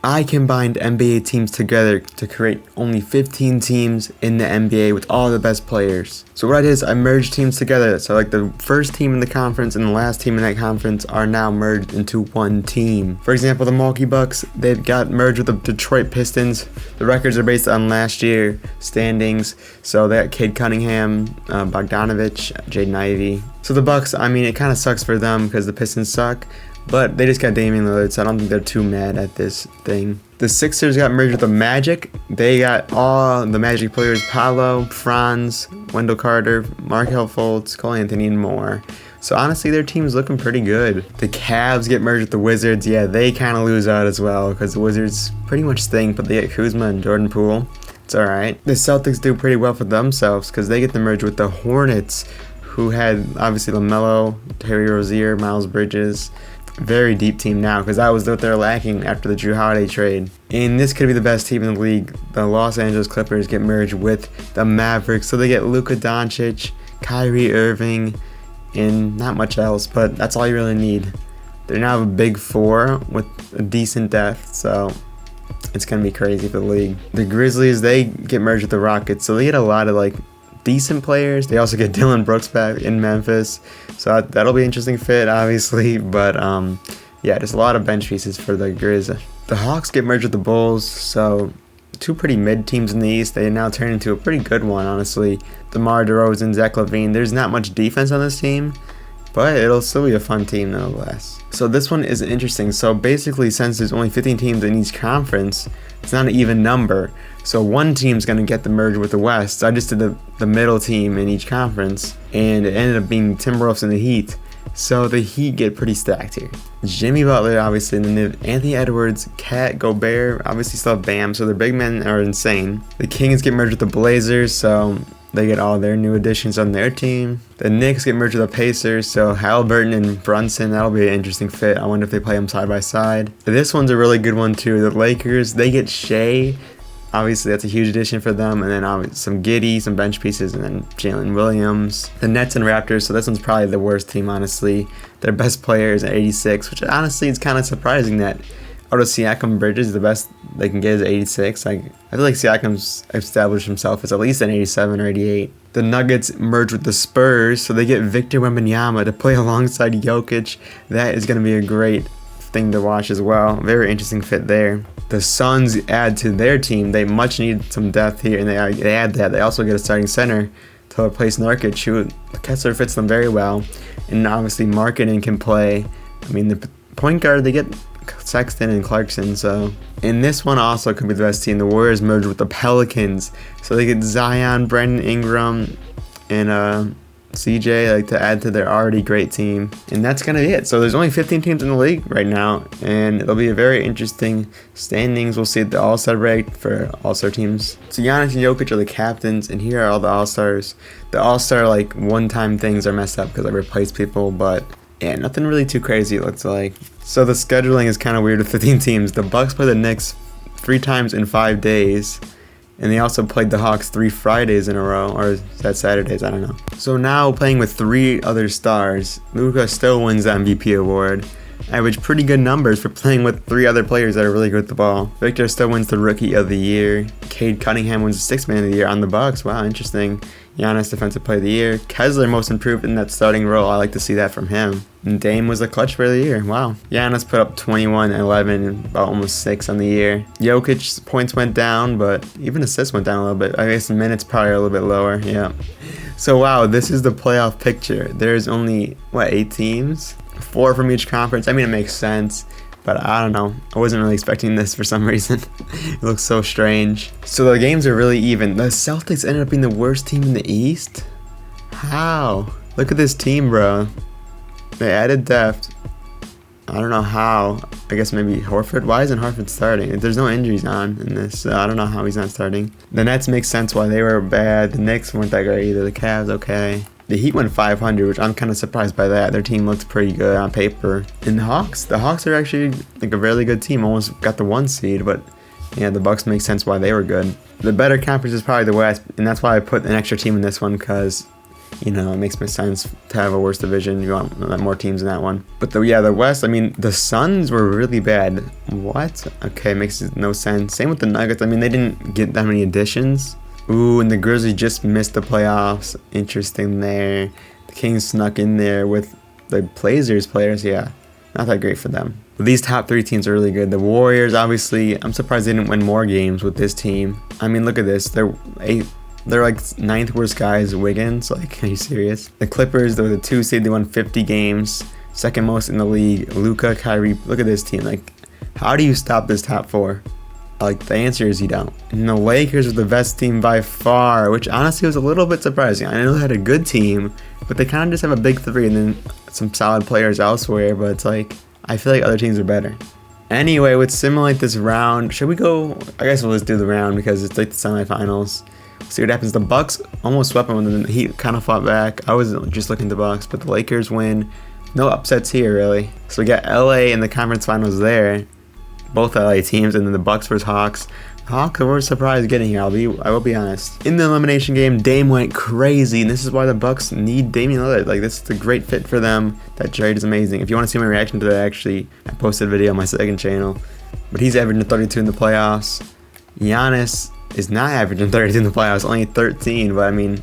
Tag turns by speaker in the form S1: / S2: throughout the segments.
S1: I combined NBA teams together to create only 15 teams in the NBA with all the best players. So what I did is I merged teams together. So like the first team in the conference and the last team in that conference are now merged into one team. For example, the Milwaukee Bucks, they've got merged with the Detroit Pistons. The records are based on last year standings. So they got Cade Cunningham, Bogdanovich, Jaden Ivey. So the Bucks, I mean, it kind of sucks for them because the Pistons suck. But they just got Damian Lillard, so I don't think they're too mad at this thing. The Sixers got merged with the Magic. They got all the Magic players: Paolo, Franz, Wendell Carter, Markelle Fultz, Cole Anthony, and more. So honestly, their team's looking pretty good. The Cavs get merged with the Wizards. Yeah, they kind of lose out as well because the Wizards pretty much stink, but they get Kuzma and Jordan Poole. It's all right. The Celtics do pretty well for themselves because they get to merge with the Hornets, who had obviously LaMelo, Terry Rozier, Miles Bridges. Very deep team now because that was what they're lacking after the Jrue Holiday trade. And this could be the best team in the league. The Los Angeles Clippers get merged with the Mavericks, so they get Luka Doncic, Kyrie Irving, and not much else, but that's all you really need. They now have a big four with a decent depth, so it's going to be crazy for the league. The Grizzlies, they get merged with the Rockets, so they get a lot of like decent players. They also get Dylan Brooks back in Memphis, so that'll be an interesting fit, obviously. But yeah, just a lot of bench pieces for the Grizz. The Hawks get merged with the Bulls, so two pretty mid teams in the East. They now turn into a pretty good one, honestly. DeMar DeRozan, Zach LaVine. There's not much defense on this team, but it'll still be a fun team nonetheless. So this one is interesting. So basically, since there's only 15 teams in each conference, it's not an even number. So one team's going to get the merge with the West. So I just did the middle team in each conference, and it ended up being Timberwolves and the Heat. So the Heat get pretty stacked here. Jimmy Butler, obviously, and then Anthony Edwards, Cat, Gobert, obviously still have Bam, so their big men are insane. The Kings get merged with the Blazers, so they get all their new additions on their team. The Knicks get merged with the Pacers, so Halliburton and Brunson, that'll be an interesting fit. I wonder if they play them side by side. This one's a really good one too. The Lakers, they get Shea. Obviously, that's a huge addition for them. And then some Giddey, some bench pieces, and then Jalen Williams. The Nets and Raptors, so this one's probably the worst team, honestly. Their best player is at 86, which honestly is kind of surprising that out of Siakam, Bridges, the best they can get is 86. I feel like Siakam's established himself as at least an 87 or 88. The Nuggets merge with the Spurs, so they get Victor Wembanyama to play alongside Jokic. That is going to be a great thing to watch as well. Very interesting fit there. The Suns add to their team. They much need some depth here, and they add that. They also get a starting center to replace Nurkic, who Kessler fits them very well. And obviously Markkanen can play. I mean, the point guard, they get Sexton and Clarkson. So, and this one also could be the best team. The Warriors merge with the Pelicans, so they get Zion, Brandon Ingram, and CJ, like, to add to their already great team. And that's gonna be it. So there's only 15 teams in the league right now, and it'll be a very interesting standings. We'll see the All-Star break for All-Star teams. So Giannis and Jokic are the captains, and here are all the All-Stars. The All-Star like one-time things are messed up because I replaced people, but yeah, nothing really too crazy, it looks like. So the scheduling is kind of weird with 15 teams. The Bucks play the Knicks 3 times in 5 days. And they also played the Hawks 3 Fridays in a row, or is that Saturdays? I don't know. So now playing with 3 other stars, Luka still wins the MVP award. Average pretty good numbers for playing with 3 other players that are really good at the ball. Victor still wins the Rookie of the Year. Cade Cunningham wins the 6th Man of the Year on the Bucks. Wow, interesting. Giannis Defensive Player of the Year. Kessler most improved in that starting role. I like to see that from him. And Dame was the Clutch Player of the Year. Wow. Giannis put up 21, 11, and about almost 6 on the year. Jokic's points went down, but even assists went down a little bit. I guess minutes probably are a little bit lower. Yeah. So wow, this is the playoff picture. There's only 8 teams? 4 from each conference. I mean, it makes sense, but I don't know. I wasn't really expecting this for some reason. It looks so strange. So the games are really even. The Celtics ended up being the worst team in the East? How? Look at this team, bro. They added depth. I don't know how. I guess maybe Horford. Why isn't Horford starting? There's no injuries on in this, so I don't know how he's not starting. The Nets make sense why they were bad. The Knicks weren't that great either. The Cavs, okay. The Heat went 500, which I'm kind of surprised by that. Their team looked pretty good on paper. And the Hawks are actually like a really good team. Almost got the 1 seed, but yeah, the Bucks make sense why they were good. The better conference is probably the West, and that's why I put an extra team in this one, because You know, it makes more sense to have a worse division. You want more teams in that one. But the West, I mean, the Suns were really bad. What? Okay, makes no sense. Same with the Nuggets. I mean, they didn't get that many additions. Ooh, and the Grizzlies just missed the playoffs. Interesting there. The Kings snuck in there with the Blazers players. Yeah, not that great for them. But these top 3 teams are really good. The Warriors, obviously, I'm surprised they didn't win more games with this team. I mean, look at this. They're like 9th worst guys, Wiggins. Like, are you serious? The Clippers, they're the 2 seed. They won 50 games. 2nd most in the league. Luka, Kyrie. Look at this team. Like, how do you stop this top 4? Like, the answer is you don't. And the Lakers are the best team by far, which honestly was a little bit surprising. I know they had a good team, but they kind of just have a big 3 and then some solid players elsewhere. But it's like, I feel like other teams are better. Anyway, let's simulate this round. Should we go? I guess we'll just do the round because it's like the semifinals. See what happens. The Bucks almost swept them, and the Heat kind of fought back. I was just looking at the Bucks, but the Lakers win. No upsets here, really. So we got LA in the conference finals there. Both LA teams, and then the Bucks versus Hawks. The Hawks were surprised getting here, I will be honest. In the elimination game, Dame went crazy, and this is why the Bucks need Damian Lillard. Like, this is a great fit for them. That trade is amazing. If you want to see my reaction to that, actually, I posted a video on my 2nd channel. But he's averaging 32 in the playoffs. Giannis is not averaging 32 in the playoffs, only 13, but I mean,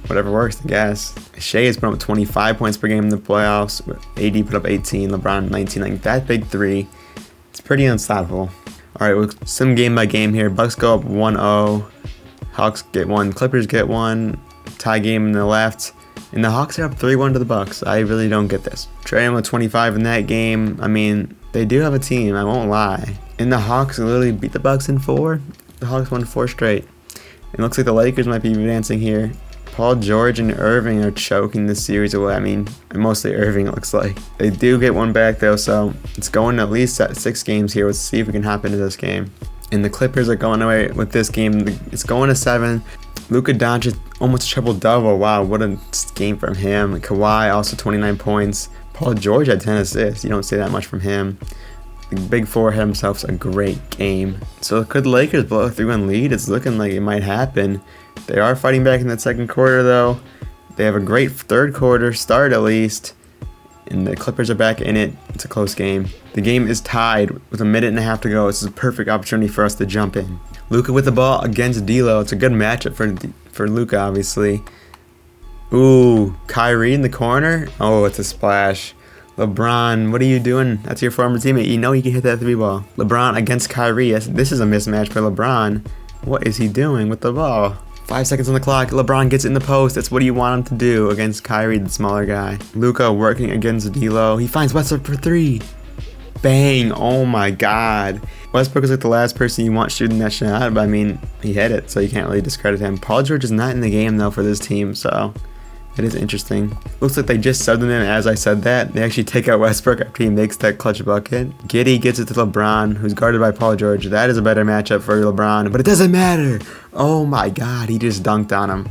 S1: whatever works, I guess. Shea has put up 25 points per game in the playoffs. AD put up 18, LeBron 19. Like, that big 3. It's pretty unstoppable. All right, we'll sim game by game here. Bucks go up 1-0. Hawks get 1. Clippers get 1. Tie game in the left. And the Hawks are up 3-1 to the Bucks. I really don't get this. Trae with 25 in that game. I mean, they do have a team, I won't lie. And the Hawks literally beat the Bucks in 4. The Hawks won 4 straight. It looks like the Lakers might be advancing here. Paul George and Irving are choking this series away. I mean, mostly Irving, it looks like. They do get 1 back, though, so it's going at least at 6 games here. Let's see if we can hop into this game. And the Clippers are going away with this game. It's going to 7. Luka Doncic almost triple-double. Wow, what a game from him. Kawhi also 29 points. Paul George had 10 assists. You don't see that much from him. The Big 4 had themselves a great game. So could the Lakers blow a 3-1 lead? It's looking like it might happen. They are fighting back in that 2nd quarter, though. They have a great 3rd quarter start, at least. And the Clippers are back in it. It's a close game. The game is tied with 1.5 minutes to go. This is a perfect opportunity for us to jump in. Luka with the ball against D'Lo. It's a good matchup for Luka, obviously. Ooh, Kyrie in the corner. Oh, it's a splash. LeBron, what are you doing? That's your former teammate. You know he can hit that 3 ball. LeBron against Kyrie. This is a mismatch for LeBron. What is he doing with the ball? 5 seconds on the clock. LeBron gets in the post. That's what you want him to do against Kyrie, the smaller guy. Luka working against D'Lo. He finds Westbrook for 3. Bang. Oh my God. Westbrook is like the last person you want shooting that shot, but I mean, he hit it, so you can't really discredit him. Paul George is not in the game, though, for this team, so it is interesting. Looks like they just subbed him in as I said that. They actually take out Westbrook after he makes that clutch bucket. Giddey gets it to LeBron, who's guarded by Paul George. That is a better matchup for LeBron, but it doesn't matter. Oh my God, he just dunked on him.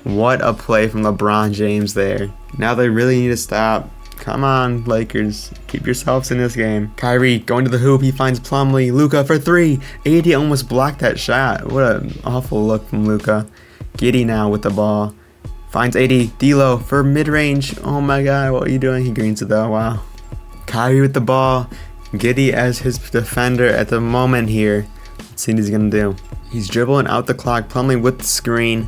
S1: What a play from LeBron James there. Now they really need to stop. Come on, Lakers. Keep yourselves in this game. Kyrie going to the hoop. He finds Plumlee. Luka for 3. AD almost blocked that shot. What an awful look from Luka. Giddey now with the ball. Finds AD. D'Lo for mid-range. Oh my God, what are you doing? He greens it though. Wow. Kyrie with the ball. Giddey as his defender at the moment here. Let's see what he's going to do. He's dribbling out the clock. Plumlee with the screen.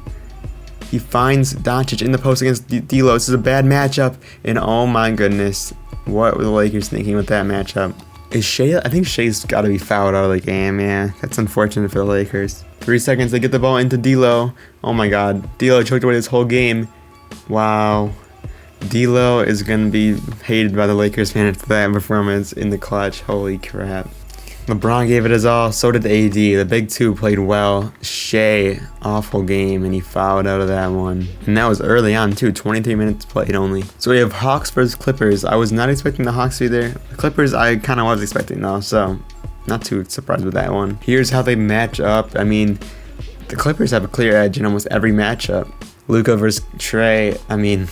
S1: He finds Doncic in the post against D'Lo. This is a bad matchup. And oh my goodness. What were the Lakers thinking with that matchup? Is Shea? I think Shea's got to be fouled out of the game. Yeah, that's unfortunate for the Lakers. 3 seconds. They get the ball into D'Lo. Oh my God. D'Lo choked away this whole game. Wow. D'Lo is going to be hated by the Lakers fans for that performance in the clutch. Holy crap. LeBron gave it his all, so did AD. The big 2 played well. Shea, awful game, and he fouled out of that one. And that was early on, too. 23 minutes played only. So we have Hawks versus Clippers. I was not expecting the Hawks to be there. The Clippers, I kind of was expecting, though, so not too surprised with that one. Here's how they match up. I mean, the Clippers have a clear edge in almost every matchup. Luka versus Trae. I mean,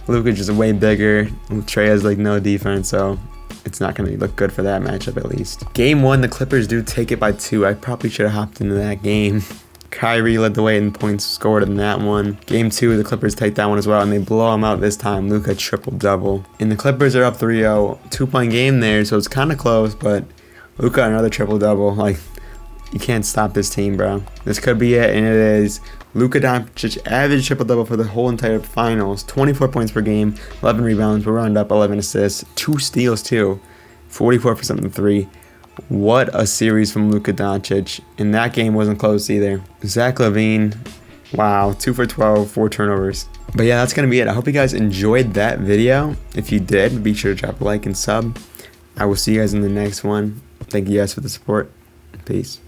S1: Luka's just way bigger. Trae has, like, no defense, so it's not going to look good for that matchup, at least. Game 1, the Clippers do take it by 2. I probably should have hopped into that game. Kyrie led the way in points scored in that one. Game 2, the Clippers take that one as well, and they blow them out this time. Luka triple-double. And the Clippers are up 3-0. 2-point game there, so it's kind of close, but Luka another triple-double. Like, you can't stop this team, bro. This could be it, and it is. Luka Doncic average triple-double for the whole entire finals. 24 points per game, 11 rebounds, we're rounded up, 11 assists, 2 steals too, 44% from 3. What a series from Luka Doncic. And that game wasn't close either. Zach LaVine, wow, 2 for 12, 4 turnovers. But yeah, that's going to be it. I hope you guys enjoyed that video. If you did, be sure to drop a like and sub. I will see you guys in the next one. Thank you guys for the support. Peace.